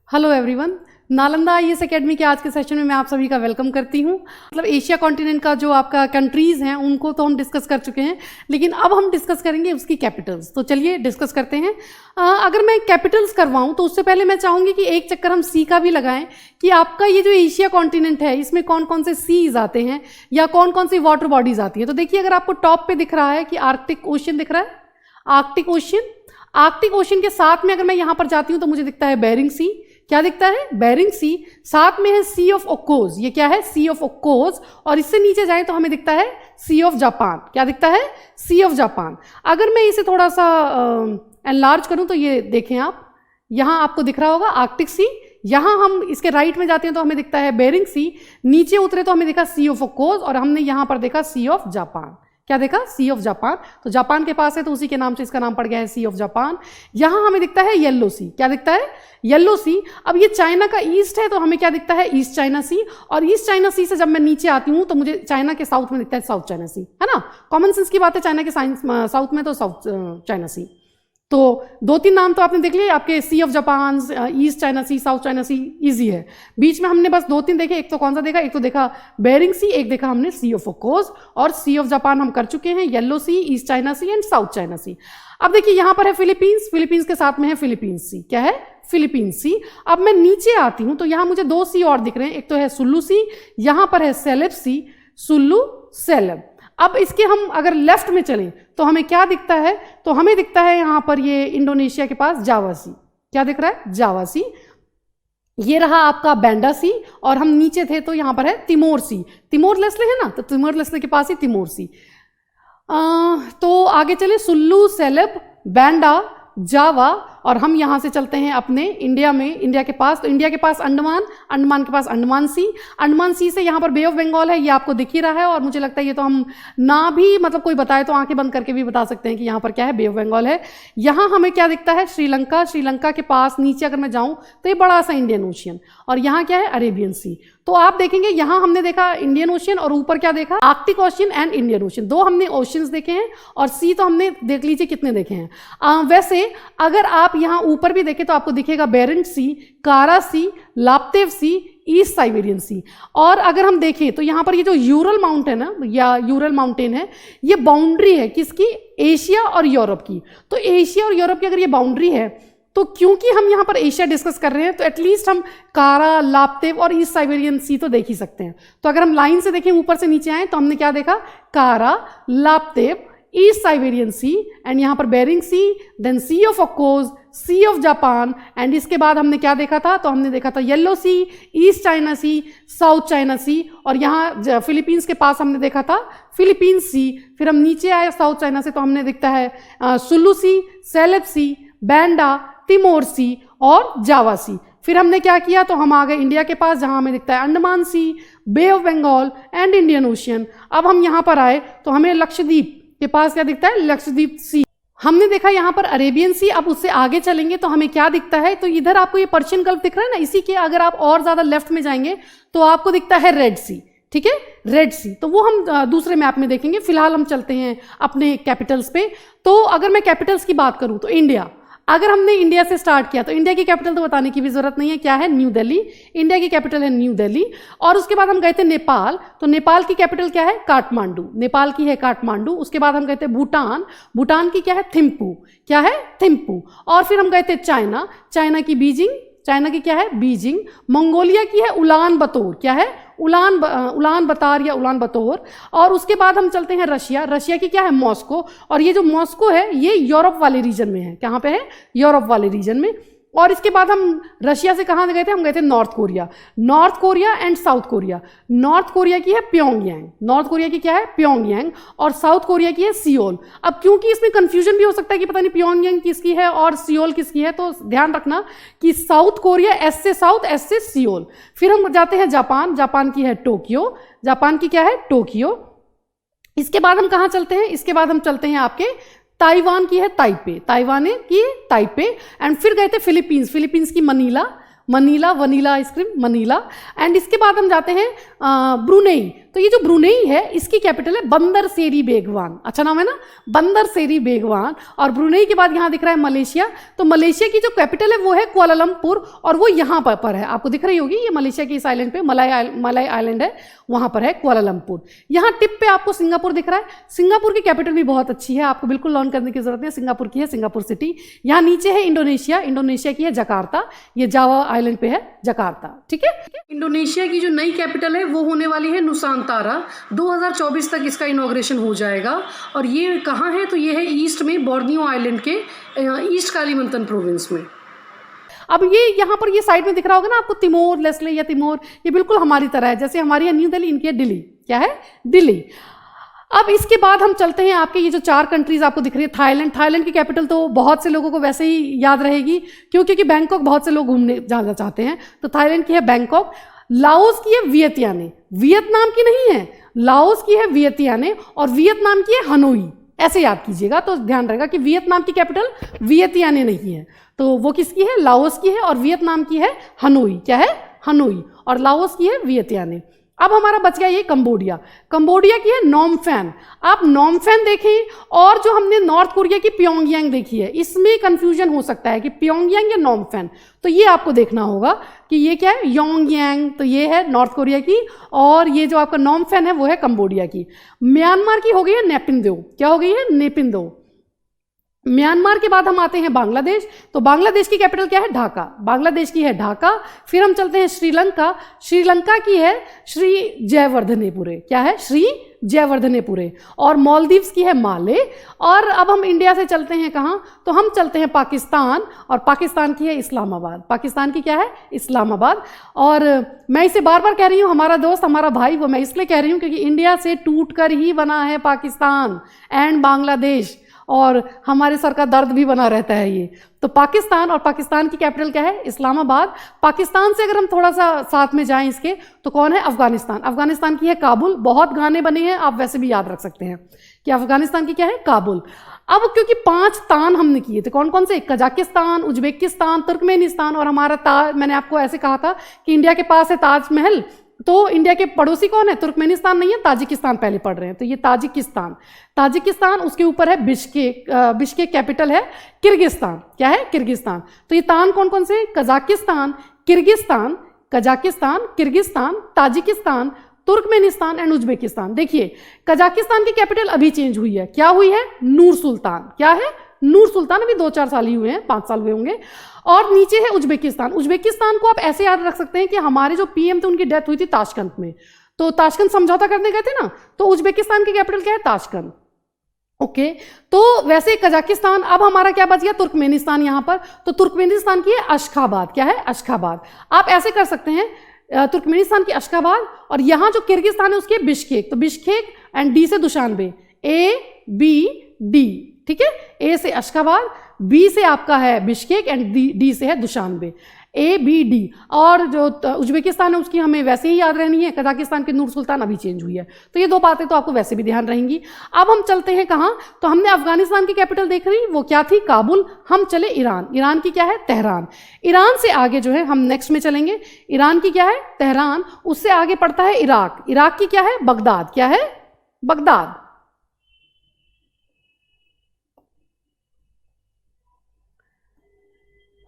Hello everyone, Nalanda IAS academy के आज के सेशन में मैं आप सभी का वेलकम करती हूँ। मतलब एशिया कॉन्टिनेंट का जो आपका कंट्रीज़ हैं उनको तो हम डिस्कस कर चुके हैं, लेकिन अब हम डिस्कस करेंगे उसकी कैपिटल्स। तो चलिए डिस्कस करते हैं। अगर मैं कैपिटल्स करवाऊँ तो उससे पहले मैं चाहूँगी कि एक चक्कर हम सी का भी लगाएं कि आपका ये जो एशिया कॉन्टिनेंट है इसमें कौन कौन से सीज आते हैं या कौन कौन सी वाटर बॉडीज आती हैं। तो देखिए, अगर आपको टॉप पे दिख रहा है कि आर्कटिक ओशन दिख रहा है, आर्कटिक ओशन के साथ में अगर मैं यहाँ पर जाती हूँ तो मुझे दिखता है बेरिंग सी। क्या दिखता है? बेरिंग सी। साथ में है सी ऑफ ओकोज, ये क्या है? सी ऑफ ओकोज। और इससे नीचे जाए तो हमें दिखता है सी ऑफ जापान। क्या दिखता है? सी ऑफ जापान। अगर मैं इसे थोड़ा सा एनलार्ज करूं तो ये देखें आप, यहाँ आपको दिख रहा होगा आर्कटिक सी। यहाँ हम इसके राइट में जाते हैं तो हमें दिखता है बेरिंग सी। नीचे उतरे तो हमें दिखा सी ऑफ ओकोज और हमने यहाँ पर देखा सी ऑफ जापान। क्या देखा? सी ऑफ जापान। तो जापान के पास है तो उसी के नाम से इसका नाम पड़ गया है सी ऑफ जापान। यहां हमें दिखता है येलो सी। क्या दिखता है? येलो सी। अब ये चाइना का ईस्ट है तो हमें क्या दिखता है? ईस्ट चाइना सी। और ईस्ट चाइना सी से जब मैं नीचे आती हूं तो मुझे चाइना के साउथ में दिखता है साउथ चाइना सी, है ना? कॉमन सेंस की बात है, चाइना के साउथ में तो साउथ चाइना सी। तो दो तीन नाम तो आपने देख लिए आपके, sea of Japan, east China sea, south China sea, easy है। बीच में हमने बस दो तीन देखे, एक तो कौन सा देखा? एक तो देखा बेरिंग सी, एक देखा हमने सी ऑफ ओकोज। और सी ऑफ जापान हम कर चुके हैं, yellow sea, east China sea and south China sea. अब देखिए यहाँ पर है फिलीपींस, फिलीपींस के साथ में है फिलीपींस सी। क्या है? फिलीपींस सी। अब मैं नीचे आती हूँ तो यहाँ मुझे दो सी और दिख रहे हैं, एक तो है सुल्लू सी, यहाँ पर है सेलेब सी, सुल्लू सेलेब। अब इसके हम अगर लेफ्ट में चलें तो हमें क्या दिखता है? तो हमें दिखता है यहाँ पर ये इंडोनेशिया के पास जावा सी। क्या दिख रहा है? जावा सी। ये रहा आपका बैंडा सी। और हम नीचे थे तो यहाँ पर है तिमोर सी। तिमोर लेस्ले है ना, तो तिमोर लेस्ले के पास ही तिमोर सी। तो आगे चले, सुल्लू, सेलेब, बैंडा, जावा। और हम यहाँ से चलते हैं अपने इंडिया में, इंडिया के पास। तो इंडिया के पास अंडमान, अंडमान के पास अंडमान सी। अंडमान सी से यहाँ पर बे ऑफ बंगाल है, ये आपको दिख ही रहा है। और मुझे लगता है ये तो हम ना भी मतलब कोई बताए तो आंखें बंद करके भी बता सकते हैं कि यहाँ पर क्या है? बे ऑफ बंगाल है। यहाँ हमें क्या दिखता है? श्रीलंका। श्रीलंका के पास नीचे अगर मैं जाऊँ तो ये बड़ा सा इंडियन ओशियन। और यहाँ क्या है? अरेबियन सी। तो आप देखेंगे यहाँ हमने देखा इंडियन ओशियन और ऊपर क्या देखा? Arctic ocean and Indian ocean. दो हमने ओशियंस देखे हैं और सी तो हमने देख लीजिए कितने देखे हैं। वैसे अगर आप यहाँ ऊपर भी देखें तो आपको दिखेगा बेरेंट सी, कारा सी, लाप्तेव सी, ईस्ट साइबेरियन सी। और अगर हम देखें तो यहाँ पर ये जो यूरल माउंटेन है या यूरल माउंटेन है, ये बाउंड्री है किसकी? एशिया और यूरोप की। तो एशिया और यूरोप की अगर ये बाउंड्री है तो क्योंकि हम यहाँ पर एशिया डिस्कस कर रहे हैं तो एटलीस्ट हम कारा, लाप्तेव और ईस्ट साइबेरियन सी तो देख ही सकते हैं। तो अगर हम लाइन से देखें ऊपर से नीचे आए तो हमने क्या देखा? Kara, Laptev, east Siberian sea and यहाँ पर Bering sea, then sea of Okhotsk, sea of Japan. And इसके बाद हमने क्या देखा था? तो हमने देखा था yellow sea, east China sea, south China सी। और यहाँ फिलीपींस के पास हमने देखा था फिलीपींस सी। फिर हम नीचे आए साउथ चाइना से तो हमने दिखता है सुल्लू सी, सेलेब सी, बैंडा, तिमोर सी और जावा सी। फिर हमने क्या किया? तो हम आ गए इंडिया के पास जहां हमें दिखता है Andaman sea, bay of Bengal and Indian ocean. अब हम यहाँ पर आए तो हमें लक्षद्वीप के पास क्या दिखता है? लक्षद्वीप सी। हमने देखा यहाँ पर अरेबियन सी। अब उससे आगे चलेंगे तो हमें क्या दिखता है? तो इधर आपको ये पर्शियन गल्फ दिख रहा है ना, इसी के अगर आप और ज्यादा लेफ्ट में जाएंगे तो आपको दिखता है रेड सी। ठीक है, रेड सी। तो वो हम दूसरे मैप में देखेंगे। फिलहाल हम चलते हैं अपने कैपिटल्स पे। तो अगर मैं कैपिटल्स की बात करूं तो इंडिया, अगर हमने इंडिया से स्टार्ट किया तो इंडिया की कैपिटल तो बताने की भी जरूरत नहीं है। क्या है? न्यू दिल्ली। इंडिया की कैपिटल है न्यू दिल्ली। और उसके बाद हम गए थे नेपाल, तो नेपाल की कैपिटल क्या है? काठमांडू। नेपाल की है काठमांडू। उसके बाद हम गए थे भूटान, भूटान की क्या है? थिम्पू। क्या है? थिम्पू। और फिर हम गए थे चाइना, चाइना की बीजिंग, चाइना की क्या है? बीजिंग। मंगोलिया की है उलान बतोर। क्या है? उलान बतार या उलान बतोर। और उसके बाद हम चलते हैं रशिया, रशिया की क्या है? मॉस्को। और ये जो मॉस्को है ये यूरोप वाले रीजन में है। कहाँ पे है? यूरोप वाले रीजन में। और इसके बाद हम रशिया से कहाँ गए थे? हम गए थे north Korea, north Korea and south Korea. North Korea की है प्योंगयांग, नॉर्थ कोरिया की क्या है? प्योंगयांग। और साउथ कोरिया की है सियोल। अब क्योंकि इसमें कंफ्यूजन भी हो सकता है कि पता नहीं प्योंगयांग किसकी है और सियोल किसकी है, तो ध्यान रखना कि साउथ कोरिया एस से साउथ, एस से सियोल। फिर हम जाते हैं जापान, जापान की है टोक्यो, जापान की क्या है? टोक्यो। इसके बाद हम कहाँ चलते हैं? इसके बाद हम चलते हैं आपके ताइवान की है ताइपे, ताइवान की ताइपे। एंड फिर गए थे फिलीपींस, फिलीपींस की Manila, Manila, vanilla ice cream Manila. And इसके बाद हम जाते हैं ब्रुनेई। तो ये जो ब्रुनेई है इसकी कैपिटल है बंदर सेरी बेगवान। अच्छा नाम है ना, बंदर सेरी बेगवान। और ब्रुनेई के बाद यहाँ दिख रहा है मलेशिया। तो मलेशिया की जो कैपिटल है वो है कुआलालंपुर, और वो यहाँ पर है, आपको दिख रही होगी, ये मलेशिया के इस आइलैंड पे मलाय आइलैंड है, वहाँ पर है कुआलालंपुर। यहाँ टिप पे आपको सिंगापुर दिख रहा है। सिंगापुर की कैपिटल भी बहुत अच्छी है, आपको बिल्कुल लर्न करने की जरूरत है, सिंगापुर की है सिंगापुर सिटी। यहाँ नीचे है इंडोनेशिया, इंडोनेशिया की है जकार्ता, ये जावा आइलैंड पे है जकार्ता, ठीक है। इंडोनेशिया की जो नई कैपिटल है वो होने वाली है नुसांतारा। 2024 तक इसका इनॉग्रेशन हो जाएगा। और ये कहाँ है, तो ये है ईस्ट में, बोर्नियो आइलैंड के ईस्ट कालीमंतन प्रोविंस में। अब ये यहाँ पर ये साइड में दिख रहा होगा ना आपको, तिमोर लेस्ले या तिमोर, ये बिल्कुल हमारी तरह है, जैसे हमारी है न्यू दिल्ली, इनकी है दिल्ली। क्या है, दिल्ली। अब इसके बाद हम चलते हैं, आपके ये जो 4 कंट्रीज आपको दिख रही है, थाईलैंड। थाईलैंड की कैपिटल तो बहुत से लोगों को वैसे ही याद रहेगी, क्योंकि बैंकॉक बहुत से लोग घूमने जाना चाहते हैं, तो थाईलैंड की है बैंकॉक। लाओस की है वियतयाने, वियतनाम की नहीं है, लाओस की है वियतयाने, और वियतनाम की है हनोई। ऐसे याद कीजिएगा तो ध्यान रहेगा कि वियतनाम की कैपिटल वियतयाने नहीं है, तो वो किसकी है, लाओस की है, और वियतनाम की है हनोई। क्या है, हनोई, और लाओस की है वियतयाने। अब हमारा बच गया ये कंबोडिया। कंबोडिया की है नॉमफेन। आप नॉमफेन देखें, और जो हमने नॉर्थ कोरिया की प्योंगयांग देखी है, इसमें कंफ्यूजन हो सकता है कि प्योंगयांग या नॉमफेन, तो ये आपको देखना होगा कि ये क्या है, योंगयांग, तो ये है नॉर्थ कोरिया की, और ये जो आपका नॉमफेन है वो है कंबोडिया की। म्यांमार की हो गई है नेपिंदो। क्या हो गई है, नेपिंदो। म्यांमार के बाद हम आते हैं बांग्लादेश। तो बांग्लादेश की कैपिटल क्या है, ढाका, बांग्लादेश की है ढाका। फिर हम चलते हैं श्रीलंका। श्रीलंका की है श्री जयवर्धनेपुरे। क्या है, श्री जयवर्धनेपुरे। और मालदीव्स की है माले। और अब हम इंडिया से चलते हैं कहाँ, तो हम चलते हैं पाकिस्तान, और पाकिस्तान की है इस्लामाबाद। पाकिस्तान की क्या है, इस्लामाबाद। और मैं इसे बार बार कह रही हूँ, हमारा दोस्त, हमारा भाई, वो मैं इसलिए कह रही हूँ क्योंकि इंडिया से टूट कर ही बना है पाकिस्तान एंड बांग्लादेश, और हमारे सर का दर्द भी बना रहता है ये। तो पाकिस्तान, और पाकिस्तान की कैपिटल क्या है, इस्लामाबाद। पाकिस्तान से अगर हम थोड़ा सा साथ में जाएं इसके, तो कौन है, अफगानिस्तान। अफगानिस्तान की है काबुल। बहुत गाने बने हैं, आप वैसे भी याद रख सकते हैं कि अफगानिस्तान की क्या है, काबुल। अब क्योंकि 5 तान हमने किए थे, कौन कौन से, कजाकिस्तान, उज्बेकिस्तान, तुर्कमेनिस्तान, और हमारा मैंने आपको ऐसे कहा था कि इंडिया के पास है ताजमहल, तो इंडिया के पड़ोसी कौन है, तुर्कमेनिस्तान नहीं है, ताजिकिस्तान पहले पढ़ रहे हैं, तो ये ताजिकिस्तान। ताजिकिस्तान, उसके ऊपर है बिश्केक। बिश्केक कैपिटल है किर्गिस्तान। क्या है, किर्गिस्तान। तो ये तान कौन कौन से, Kazakhstan, Kyrgyzstan, Kazakhstan, Kyrgyzstan, Tajikistan, Turkmenistan and Uzbekistan. देखिए कजाकिस्तान की कैपिटल अभी चेंज हुई है, क्या हुई है, नूर सुल्तान। क्या है, नूर सुल्तान। अभी 2-4 साल ही हुए हैं, 5 साल हुए होंगे। और नीचे है उज्बेकिस्तान। उज्बेकिस्तान को आप ऐसे याद रख सकते हैं कि हमारे जो पीएम थे उनकी डेथ हुई थी ताशकंद में, तो ताशकंद समझौता करने गए थे ना, तो उज्बेकिस्तान की कैपिटल क्या है, ताशकंद। ओके, तो वैसे कजाकिस्तान। अब हमारा क्या बच गया, तुर्कमेनिस्तान यहाँ पर। तो तुर्कमेनिस्तान की है अशखाबाद। क्या है, अशखाबाद। आप ऐसे कर सकते हैं, तुर्कमेनिस्तान की अशखाबाद, और यहाँ जो किर्गिस्तान है उसकी है बिश्केक। तो बिश्केक एंड डी से दुशानबे, A-B-D, ठीक है। ए से अशखाबाद, बी से आपका है बिश्केक, एंड डी से है दुशानबे, A-B-D। और जो उज्बेकिस्तान है उसकी हमें वैसे ही याद रहनी है, कजाकिस्तान की नूर सुल्तान अभी चेंज हुई है, तो ये 2 बातें तो आपको वैसे भी ध्यान रहेंगी। अब हम चलते हैं कहाँ, तो हमने अफगानिस्तान की कैपिटल देख रही, वो क्या थी, काबुल। हम चले ईरान। ईरान की क्या है, तेहरान। ईरान से आगे जो है हम नेक्स्ट में चलेंगे, ईरान की क्या है, तेहरान। उससे आगे पड़ता है इराक। इराक की क्या है, बगदाद। क्या है, बगदाद।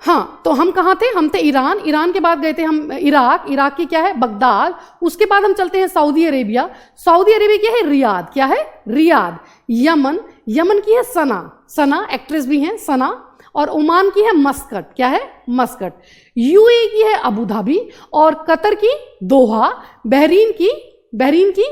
हाँ, तो हम कहाँ थे, हम थे ईरान। ईरान के बाद गए थे हम इराक। इराक की क्या है, बगदाद। उसके बाद हम चलते हैं सऊदी अरेबिया। सऊदी अरेबिया की है रियाद। क्या है, रियाद। यमन। यमन की है सना। सना एक्ट्रेस भी हैं, सना। और ओमान की है मस्कट। क्या है, मस्कट। यूएई की है अबू धाबी। और कतर की दोहा। बहरीन की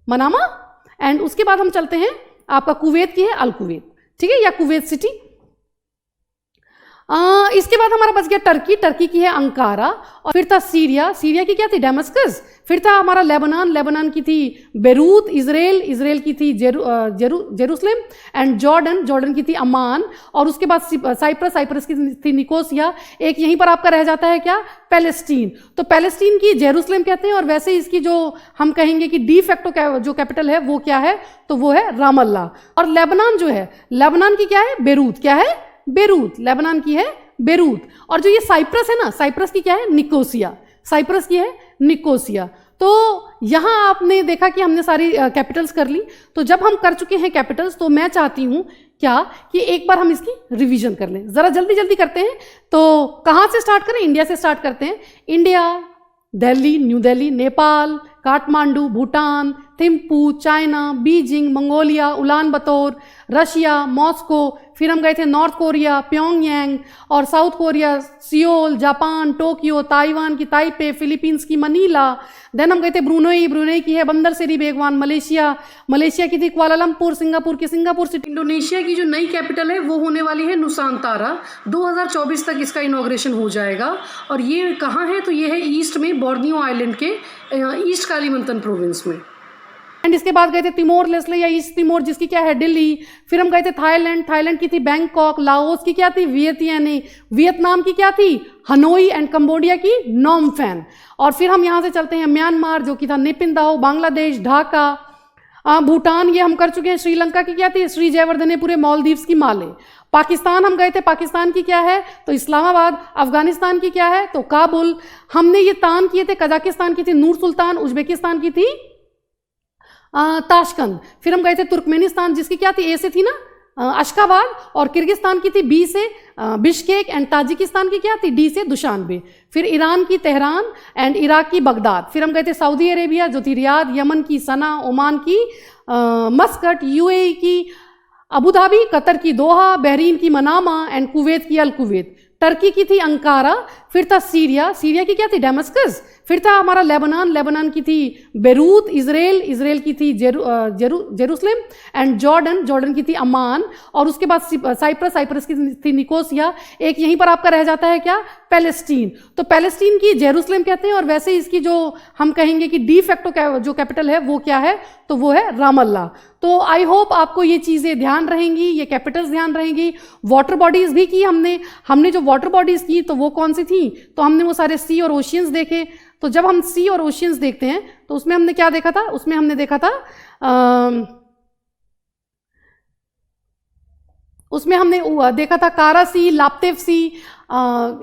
मनामा। एंड उसके बाद हम चलते हैं, आपका कुवैत की है अल कुवैत, ठीक है, या कुवैत सिटी। इसके बाद हमारा बच गया टर्की। टर्की की है अंकारा। और फिर था सीरिया। सीरिया की क्या थी, डेमस्कस। फिर था हमारा लेबनान। लेबनान की थी बेरूत। इजराइल की थी जेरूसलेम। एंड जॉर्डन की थी अमान। और उसके बाद साइप्रस की थी निकोसिया। एक यहीं पर आपका रह जाता है क्या, पैलेस्टीन। तो पैलेस्टीन की जेरूसलेम कहते हैं, और वैसे इसकी जो हम कहेंगे कि डी फैक्टो जो कैपिटल है वो क्या है, तो वो है रामल्ला। और लेबनान जो है, लेबनान की क्या है, बेरूत। क्या है, बेरूत। लेबनान की है बेरूत। और जो ये साइप्रस है ना, साइप्रस की क्या है, निकोसिया। साइप्रस की है निकोसिया। तो यहाँ आपने देखा कि हमने सारी कैपिटल्स कर ली। तो जब हम कर चुके हैं कैपिटल्स, तो मैं चाहती हूँ क्या कि एक बार हम इसकी रिवीजन कर लें, ज़रा जल्दी जल्दी करते हैं। तो कहाँ से स्टार्ट करें, इंडिया से स्टार्ट करते हैं। India, Delhi, new Delhi, Nepal, Kathmandu, Bhutan, Thimphu, China, Beijing, Mongolia, Ulan बतौर, रशिया, मॉस्को, फिर हम गए थे नॉर्थ कोरिया, प्योंगयांग, और south Korea, Seoul, Japan, Tokyo, Taiwan की ताइपे, फिलीपींस की मनीला। देन हम गए थे ब्रुनई, ब्रुनई की है बंदर सेरी बेगवान। मलेशिया, मलेशिया की थी कुआलालंपुर। सिंगापुर की सिंगापुर सिटी। इंडोनेशिया की जो नई कैपिटल है वो होने वाली है नुसांतारा। 2024 तक इसका इनॉग्रेशन हो जाएगा। और ये कहाँ है, तो ये है ईस्ट में, बोर्नियो आइलैंड के ईस्ट कालीमंतन प्रोविंस में। एंड इसके बाद गए थे तिमोर लेस्ले या ईस्ट तिमोर, जिसकी क्या है दिल्ली। फिर हम गए थे थाईलैंड, थाईलैंड की थी बैंकॉक। लाओस की क्या थी, वियतनाम। वियतनाम की क्या थी, हनोई। एंड कंबोडिया की नॉम फैन। और फिर हम यहाँ से चलते हैं म्यांमार, जो कि था नेपिंदाओ। बांग्लादेश, ढाका। भूटान ये हम कर चुके हैं। श्रीलंका की क्या थी, श्री जयवर्धनेपुरे। मालदीव्स की माले। पाकिस्तान हम गए थे, पाकिस्तान की क्या है, तो इस्लामाबाद। अफगानिस्तान की क्या है, तो काबुल। हमने ये तान किए थे, कजाकिस्तान की थी नूर सुल्तान। उज्बेकिस्तान की थी ताशकंद। फिर हम गए थे तुर्कमेनिस्तान, जिसकी क्या थी, ए से थी ना अशकाबाद। और किर्गिस्तान की थी बी से बिश्केक। एंड ताजिकिस्तान की क्या थी, डी से दुशानबे। फिर ईरान की तेहरान। एंड इराक की बगदाद। फिर हम गए थे सऊदी अरेबिया, जो थी रियाद। यमन की सना। ओमान की मस्कट। यूएई की अबू धाबी। कतर की दोहा। बहरीन की मनामा। एंड कुवैत की अल कुवैत। टर्की की थी अंकारा। फिर था सीरिया, सीरिया की क्या थी, डेमस्कस। फिर था हमारा लेबनान, लेबनान की थी बेरूत। इजराइल, इजराइल की थी जेरूसलेम। एंड जॉर्डन, जॉर्डन की थी अमान। और उसके बाद साइप्रस, साइप्रस की थी निकोसिया। एक यहीं पर आपका रह जाता है क्या, पैलेस्टीन। तो पैलेस्टीन की जेरूसलेम कहते हैं। और वैसे इसकी जो हम कहेंगे कि डी फैक्टो जो कैपिटल है वो क्या है, तो वो है रामल्ला। तो आई होप आपको ये चीज़ें ध्यान रहेंगी, ये कैपिटल्स ध्यान रहेंगी। वाटर बॉडीज भी की हमने जो वाटर बॉडीज की तो वो कौन सी थी, तो हमने वो सारे सी और ओशियंस देखे। तो जब हम सी और ओशियंस देखते हैं तो उसमें हमने क्या देखा था, उसमें हमने देखा था उसमें हमने देखा था कारा सी, लाप्तेव सी,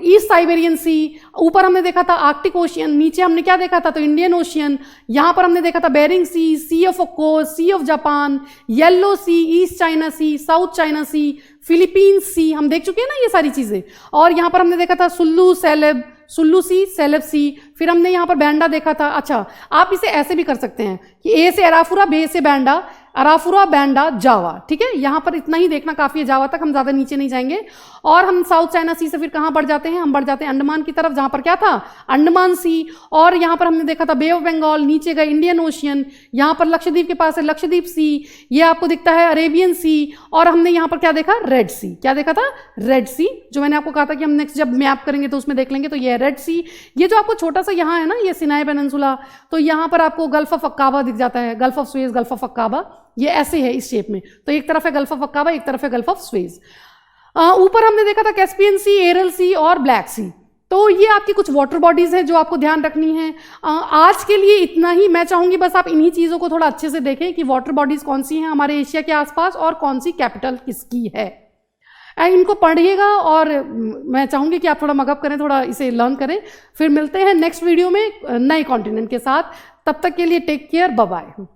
ईस्ट साइबेरियन सी। ऊपर हमने देखा था आर्कटिक ओशियन। नीचे हमने क्या देखा था, तो इंडियन ओशियन। यहाँ पर हमने देखा था Bering sea, sea of Okhotsk, sea of Japan, yellow sea, east China sea, south China sea, Philippines sea. हम देख चुके हैं ना ये सारी चीज़ें। और यहाँ पर हमने देखा था सुल्लू सेलेब, सुल्लू सी, सेलेब सी। फिर हमने यहाँ पर बैंडा देखा था। अच्छा, आप इसे ऐसे भी कर सकते हैं कि ए से अराफुरा, बे से बैंडा, अराफुरा, बैंडा, जावा। ठीक है, यहाँ पर इतना ही देखना काफ़ी है, जावा तक हम ज़्यादा नीचे नहीं जाएंगे। और हम साउथ चाइना सी से फिर कहाँ बढ़ जाते हैं, हम बढ़ जाते हैं अंडमान की तरफ, जहाँ पर क्या था, अंडमान सी। और यहाँ पर हमने देखा था बे ऑफ बंगाल। नीचे गए इंडियन ओशियन। यहाँ पर लक्षद्वीप के पास है लक्षद्वीप सी, ये आपको दिखता है अरेबियन सी। और हमने यहाँ पर क्या देखा, रेड सी। क्या देखा था, रेड सी, जो मैंने आपको कहा था कि हम नेक्स्ट जब मैप करेंगे तो उसमें देख लेंगे। तो ये रेड सी। ये जो आपको छोटा सा यहाँ है ना, ये सिनाई पेनिनसुला, तो यहाँ पर आपको गल्फ ऑफ अक्काबा दिख जाता है, gulf of Suez, gulf of Aqaba, ये ऐसे है इस शेप में। तो एक तरफ है गल्फ ऑफ अक्काबा, एक तरफ है गल्फ ऑफ स्वेज। ऊपर हमने देखा था कैस्पियन सी, एरल सी और ब्लैक सी। तो ये आपकी कुछ वाटर बॉडीज हैं जो आपको ध्यान रखनी है। आज के लिए इतना ही। मैं चाहूंगी बस आप इन्हीं चीज़ों को थोड़ा अच्छे से देखें कि वाटर बॉडीज कौन सी हैं हमारे एशिया के आसपास और कौन सी कैपिटल किसकी है। इनको पढ़िएगा और मैं चाहूंगी कि आप थोड़ा मगअप करें, थोड़ा इसे लर्न करें। फिर मिलते हैं नेक्स्ट वीडियो में नए कॉन्टिनेंट के साथ। तब तक के लिए टेक केयर, बाय बाय।